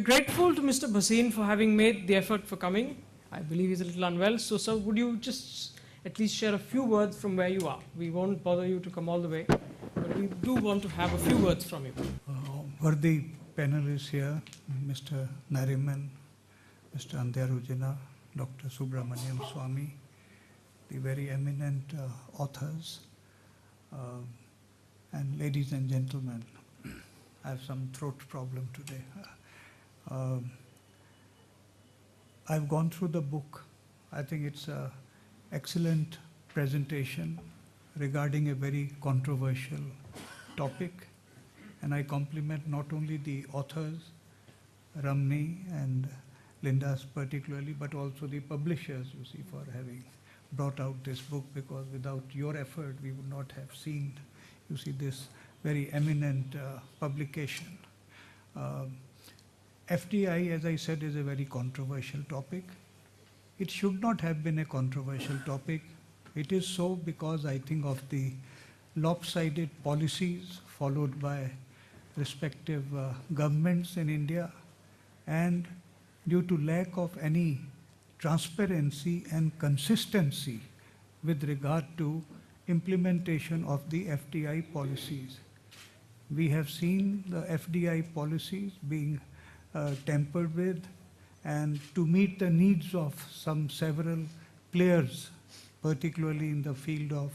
grateful to Mr. Bhasin for having made the effort for coming. I believe he's a little unwell, so sir, would you just at least share a few words from where you are? We won't bother you to come all the way, but we do want to have a few words from you. Worthy panelists here, Mr. Nariman, Mr. Andhyarujana, Dr. Subramaniam Swamy, the very eminent authors, and ladies and gentlemen. I have some throat problem today. I've gone through the book. I think it's an excellent presentation regarding a very controversial topic. And I compliment not only the authors, Ramni and Linda's particularly, but also the publishers, you see, for having brought out this book, because without your effort, we would not have seen, you see, this very eminent publication. FDI, as I said, is a very controversial topic. It should not have been a controversial topic. It is so because I think of the lopsided policies followed by respective governments in India, and due to lack of any transparency and consistency with regard to implementation of the FDI policies. We have seen the FDI policies being tampered with, and to meet the needs of some several players, particularly in the field of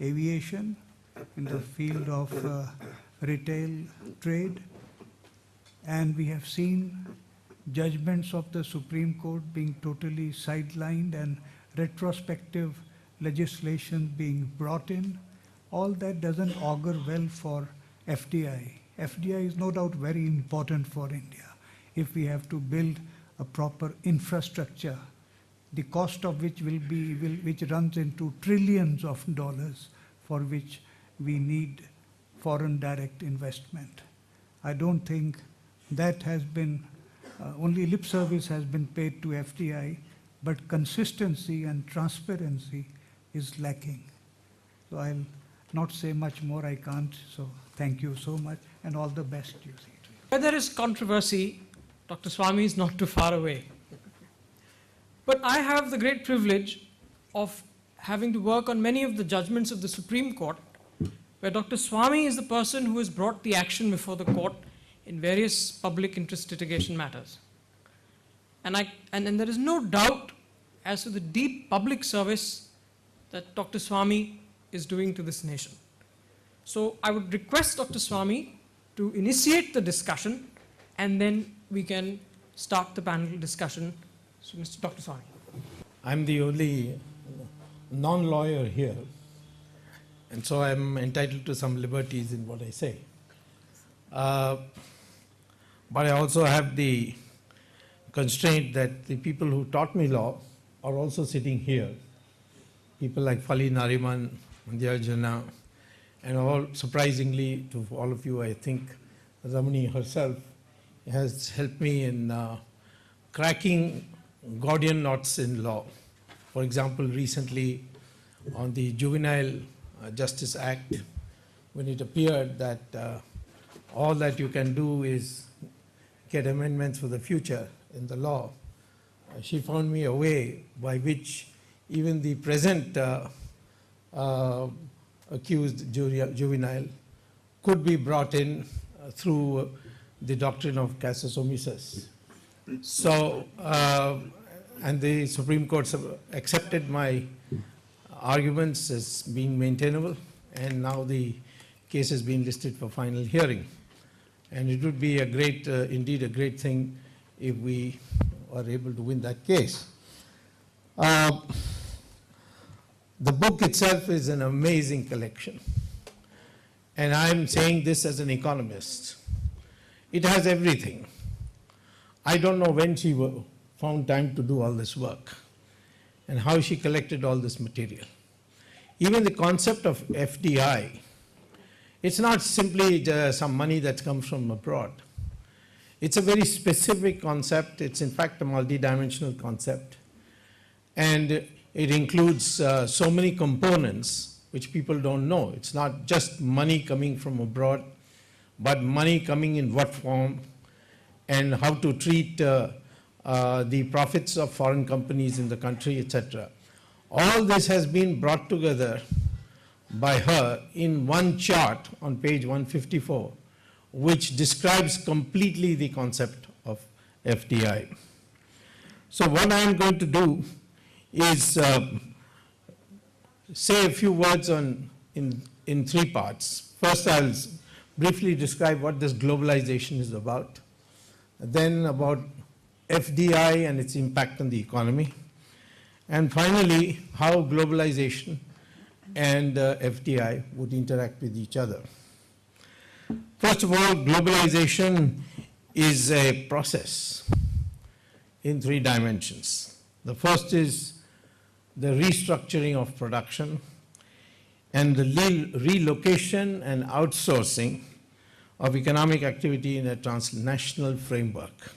aviation, in the field of retail trade, and we have seen judgments of the Supreme Court being totally sidelined and retrospective legislation being brought in. All that doesn't augur well for FDI. FDI is no doubt very important for India. If we have to build a proper infrastructure, the cost of which which runs into trillions of dollars, for which we need foreign direct investment. I don't think that has been, only lip service has been paid to FDI, but consistency and transparency is lacking. So I'll not say much more, I can't, so thank you so much, and all the best, you see. Where there is controversy, Dr. Swamy is not too far away. But I have the great privilege of having to work on many of the judgments of the Supreme Court, where Dr. Swamy is the person who has brought the action before the court in various public interest litigation matters. And there is no doubt as to the deep public service that Dr. Swamy is doing to this nation. So I would request Dr. Swamy to initiate the discussion, and then we can start the panel discussion. So, Dr. Swamy. I'm the only non-lawyer here, and so I'm entitled to some liberties in what I say. But I also have the constraint that the people who taught me law are also sitting here. People like Fali Nariman, Andhyarujana, and all, surprisingly to all of you, I think Ramni herself has helped me in cracking Gordian knots in law. For example, recently on the Juvenile Justice Act, when it appeared that all that you can do is get amendments for the future in the law, she found me a way by which even the present accused juvenile could be brought in through the doctrine of casus omissus. So, and the Supreme Court accepted my arguments as being maintainable, and now the case has been listed for final hearing. And it would be a great, indeed a great thing if we are able to win that case. The book itself is an amazing collection. And I'm saying this as an economist. It has everything. I don't know when she found time to do all this work and how she collected all this material. Even the concept of FDI, it's not simply some money that comes from abroad. It's a very specific concept. It's in fact a multidimensional concept. And it includes so many components which people don't know. It's not just money coming from abroad, but money coming in what form, and how to treat the profits of foreign companies in the country, etc. All this has been brought together by her in one chart on page 154, which describes completely the concept of FDI. So what I am going to do is say a few words in three parts. First, I'll briefly describe what this globalization is about, then about FDI and its impact on the economy, and finally, how globalization and FDI would interact with each other. First of all, globalization is a process in three dimensions. The first is the restructuring of production and the relocation and outsourcing of economic activity in a transnational framework.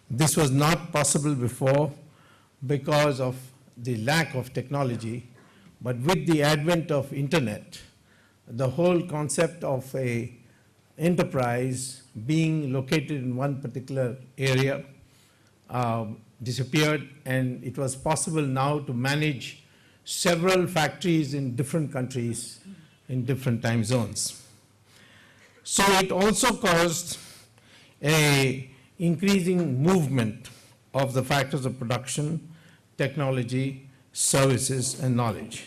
This was not possible before because of the lack of technology, but with the advent of internet, the whole concept of a enterprise being located in one particular area disappeared, and it was possible now to manage several factories in different countries in different time zones. So it also caused a increasing movement of the factors of production, technology, services, and knowledge.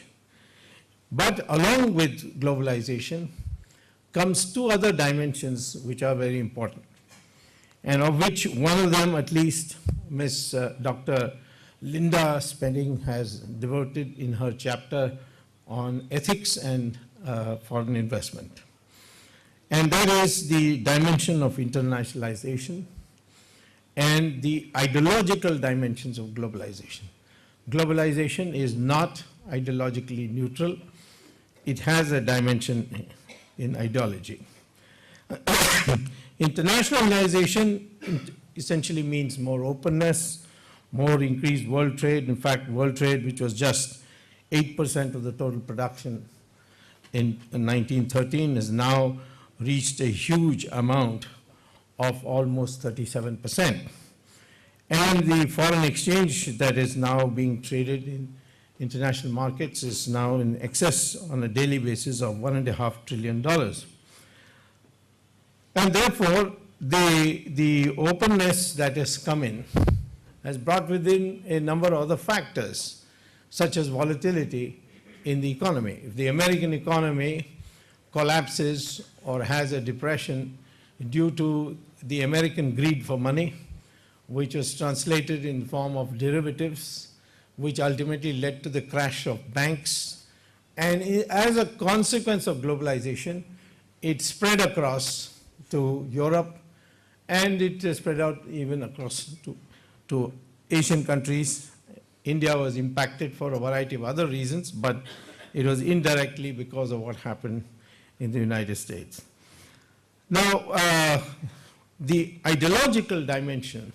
But along with globalization comes two other dimensions which are very important, and of which one of them, at least, Ms. Dr. Linda Spedding has devoted in her chapter on ethics and foreign investment. And that is the dimension of internationalization and the ideological dimensions of globalization. Globalization is not ideologically neutral. It has a dimension in ideology. Internationalization essentially means more openness, more increased world trade. In fact, world trade, which was just 8% of the total production in 1913, has now reached a huge amount of almost 37%. And the foreign exchange that is now being traded in international markets is now in excess on a daily basis of $1.5 trillion. And therefore, the openness that has come in has brought within a number of other factors, such as volatility in the economy. If the American economy collapses or has a depression due to the American greed for money, which was translated in the form of derivatives, which ultimately led to the crash of banks. And as a consequence of globalization, it spread across to Europe, and it spread out even across to Asian countries. India was impacted for a variety of other reasons, but it was indirectly because of what happened in the United States. Now, the ideological dimension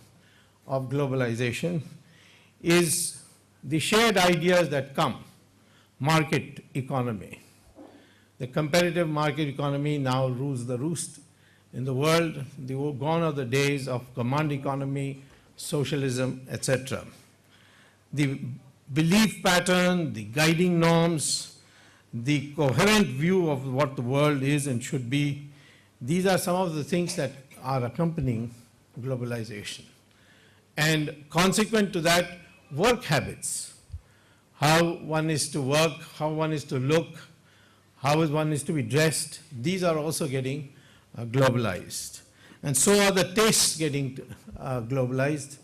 of globalization is the shared ideas that come. Market economy. The competitive market economy now rules the roost in the world. Gone are the days of command economy, socialism, etc. The belief pattern, the guiding norms, the coherent view of what the world is and should be, these are some of the things that are accompanying globalization. And consequent to that, work habits, how one is to work, how one is to look, how one is to be dressed, these are also getting globalized. And so are the tastes getting globalized.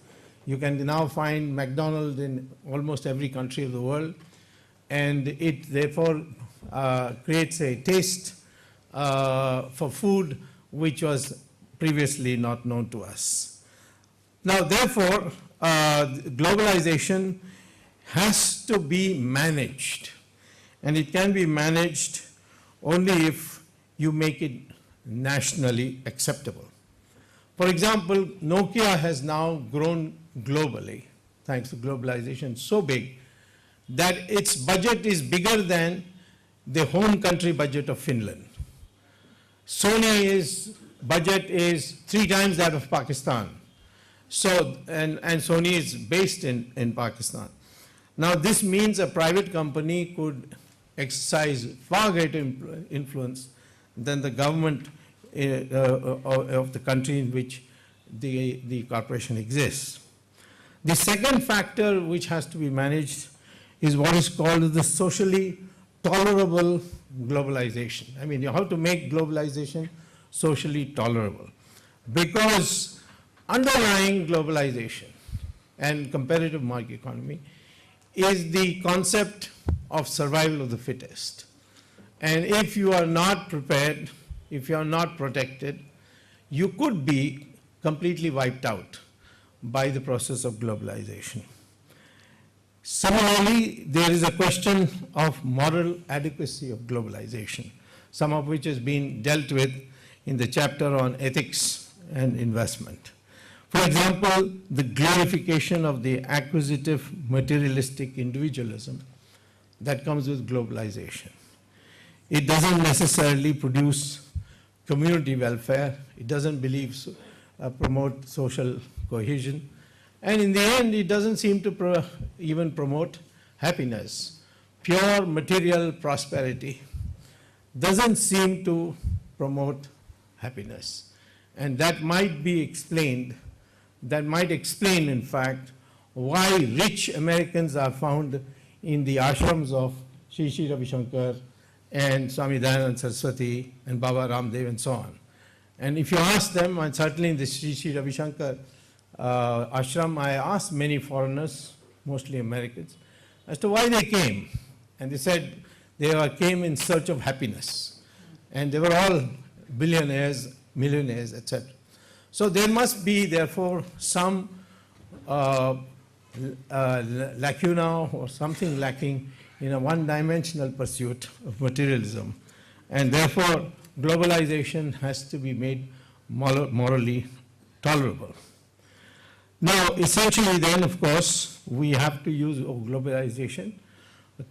You can now find McDonald's in almost every country of the world, and it therefore creates a taste for food which was previously not known to us. Now, therefore, globalization has to be managed, and it can be managed only if you make it nationally acceptable. For example, Nokia has now grown globally, thanks to globalization, so big that its budget is bigger than the home country budget of Finland. Sony is budget is 3 times that of Pakistan. So, and Sony is based in Pakistan. Now this means a private company could exercise far greater influence than the government of the country in which the corporation exists. The second factor which has to be managed is what is called the socially tolerable globalization. I mean, you have to make globalization socially tolerable, because underlying globalization and competitive market economy is the concept of survival of the fittest. And if you are not prepared, if you are not protected, you could be completely wiped out by the process of globalization. Similarly, there is a question of moral adequacy of globalization, some of which has been dealt with in the chapter on ethics and investment. For example, the glorification of the acquisitive materialistic individualism that comes with globalization. It doesn't necessarily produce community welfare. It doesn't promote social cohesion. And in the end, it doesn't seem to even promote happiness. Pure material prosperity doesn't seem to promote happiness. And that might be explained, that might explain, in fact, why rich Americans are found in the ashrams of Sri Ravi Shankar and Swami Dayananda Saraswati and Baba Ramdev and so on. And if you ask them, and certainly in the Sri Ravi Shankar ashram, I asked many foreigners, mostly Americans, as to why they came. And they said they came in search of happiness. And they were all billionaires, millionaires, etc. So there must be, therefore, some lacuna or something lacking in a one-dimensional pursuit of materialism. And therefore, globalization has to be made morally tolerable. Now, essentially then, of course, we have to use globalization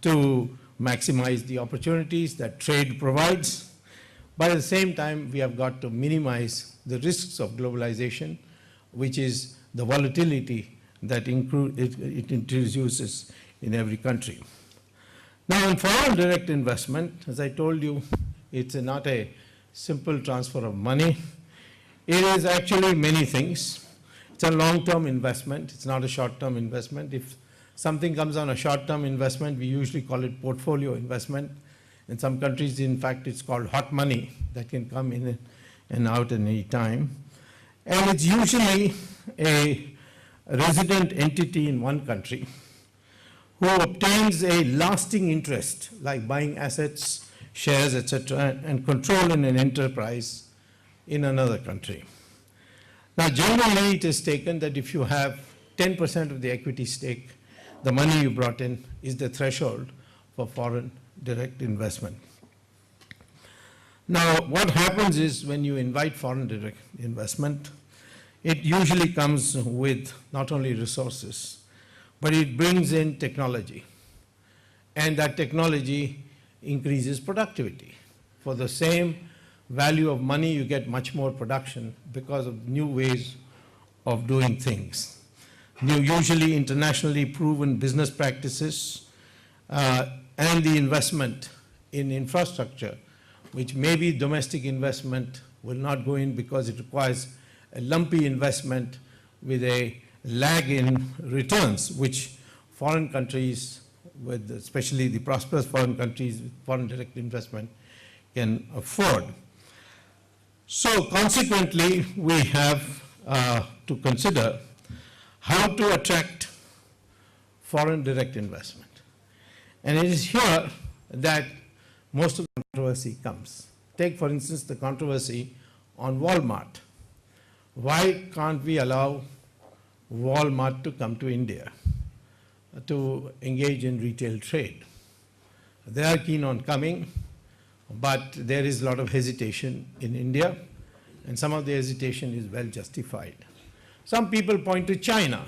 to maximize the opportunities that trade provides. But at the same time, we have got to minimize the risks of globalization, which is the volatility that it introduces in every country. Now, in foreign direct investment, as I told you, it's not a simple transfer of money. It is actually many things. It's a long-term investment. It's not a short-term investment. If something comes on a short-term investment, we usually call it portfolio investment. In some countries, in fact, it's called hot money that can come in and out at any time. And it's usually a resident entity in one country who obtains a lasting interest, like buying assets, shares, etc., and control in an enterprise in another country. Now, generally, it is taken that if you have 10% of the equity stake, the money you brought in is the threshold for foreign direct investment. Now, what happens is when you invite foreign direct investment, it usually comes with not only resources, but it brings in technology. And that technology increases productivity. For the same value of money, you get much more production because of new ways of doing things. Usually internationally proven business practices and the investment in infrastructure, which maybe domestic investment will not go in because it requires a lumpy investment with a lag in returns, which foreign countries, with especially the prosperous foreign countries with foreign direct investment, can afford. So consequently, we have to consider how to attract foreign direct investment. And it is here that most of the controversy comes. Take, for instance, the controversy on Walmart. Why can't we allow Walmart to come to India to engage in retail trade? They are keen on coming, but there is a lot of hesitation in India, and some of the hesitation is well justified. Some people point to China,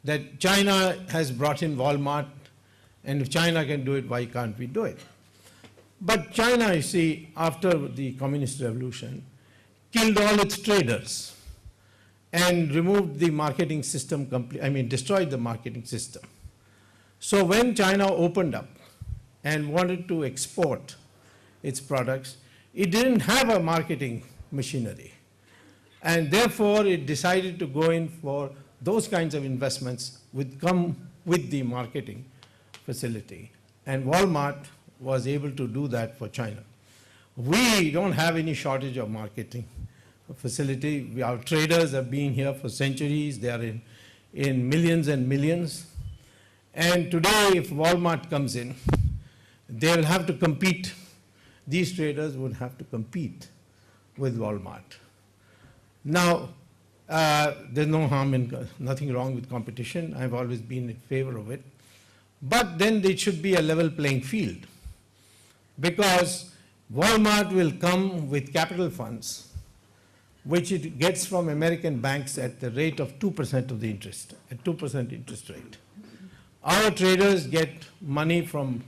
that China has brought in Walmart, and if China can do it, why can't we do it? But China, you see, after the communist revolution, killed all its traders and removed the marketing system destroyed the marketing system. So when China opened up and wanted to export its products, it didn't have a marketing machinery. And therefore, it decided to go in for those kinds of investments which come with the marketing facility. And Walmart was able to do that for China. We don't have any shortage of marketing facility. Our traders have been here for centuries. They are in millions and millions. And today, if Walmart comes in, they will have to compete. These traders would have to compete with Walmart. Now, there's no harm in, nothing wrong with competition. I've always been in favor of it. But then it should be a level playing field, because Walmart will come with capital funds, which it gets from American banks at the rate of 2% of the interest, at 2% interest rate. Our traders get money from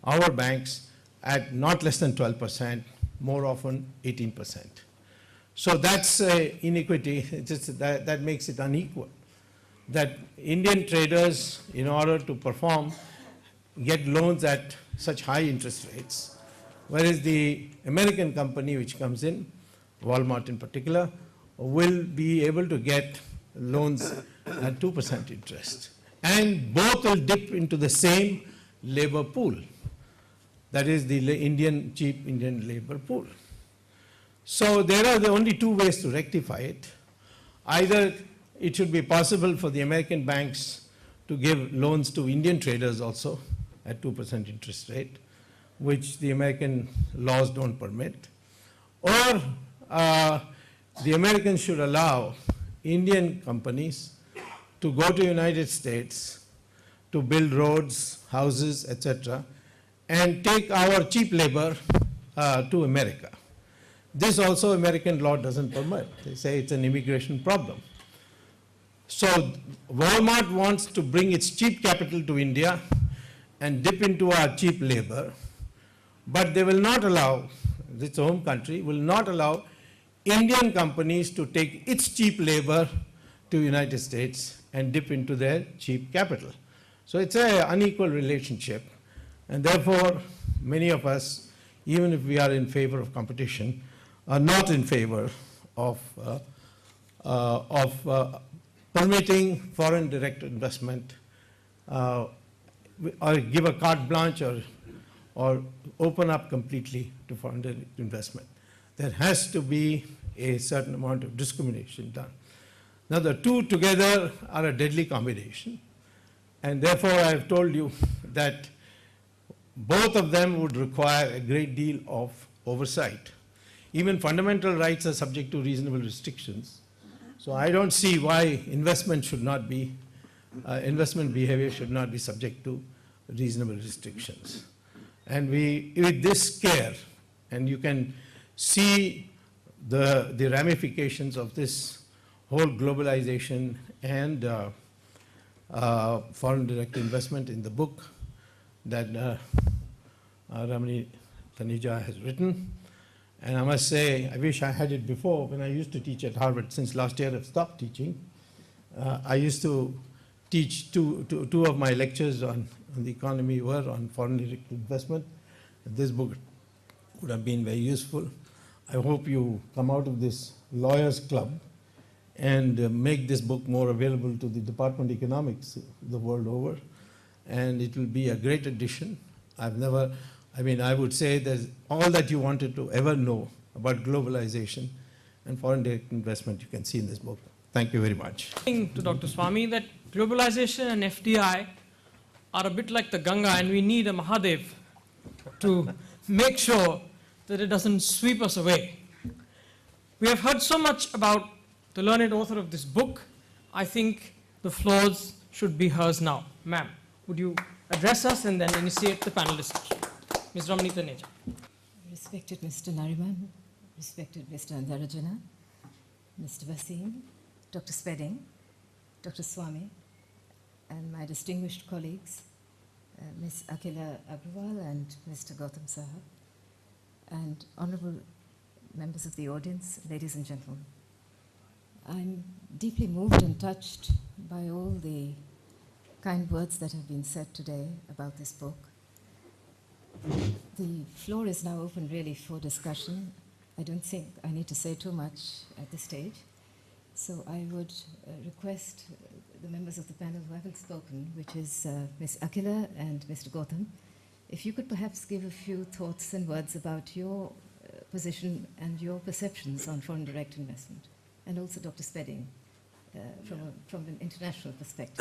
our banks at not less than 12%, more often 18%. So that's inequity. That makes it unequal. That Indian traders, in order to perform, get loans at such high interest rates, whereas the American company which comes in, Walmart in particular, will be able to get loans at 2% interest. And both will dip into the same labor pool. That is the cheap Indian labor pool. So there are the only two ways to rectify it. Either it should be possible for the American banks to give loans to Indian traders also at 2% interest rate, which the American laws don't permit. Or the Americans should allow Indian companies to go to United States to build roads, houses, etc., and take our cheap labor to America. This also American law doesn't permit. They say it's an immigration problem. So Walmart wants to bring its cheap capital to India and dip into our cheap labor, but they will not allow, its home country will not allow Indian companies to take its cheap labor to United States and dip into their cheap capital. So it's an unequal relationship, and therefore many of us, even if we are in favor of competition, are not in favor of permitting foreign direct investment or give a carte blanche or open up completely to foreign direct investment. There has to be a certain amount of discrimination done. Now the two together are a deadly combination, and therefore I have told you that both of them would require a great deal of oversight. Even fundamental rights are subject to reasonable restrictions. So I don't see why investment behavior should not be subject to reasonable restrictions. And with this care, and you can see the ramifications of this whole globalization and foreign direct investment in the book that Ramni Taneja has written. And I must say, I wish I had it before. When I used to teach at Harvard, since last year I've stopped teaching. I used to teach two of my lectures on the economy were on foreign direct investment. This book would have been very useful. I hope you come out of this lawyers club and make this book more available to the Department of Economics the world over. And it will be a great addition. I would say that all that you wanted to ever know about globalization and foreign direct investment you can see in this book. Thank you very much. To Dr. Swami, that globalization and FDI are a bit like the Ganga, and we need a Mahadev to make sure that it doesn't sweep us away. We have heard so much about the learned author of this book. I think the floors should be hers now. Ma'am, would you address us and then initiate the panel discussion? Ms. Ramni Taneja. Respected Mr. Nariman, respected Mr. Andarajana, Mr. Vaseem, Dr. Spedding, Dr. Swami, and my distinguished colleagues, Ms. I.C.W.A and Mr. Gautam Sahab, and Honorable members of the audience, ladies and gentlemen. I'm deeply moved and touched by all the kind words that have been said today about this book. The floor is now open really for discussion. I don't think I need to say too much at this stage. So I would request the members of the panel who haven't spoken, which is Ms. Akila and Mr. Gautam, if you could perhaps give a few thoughts and words about your position and your perceptions on foreign direct investment, and also Dr. Spedding from an international perspective.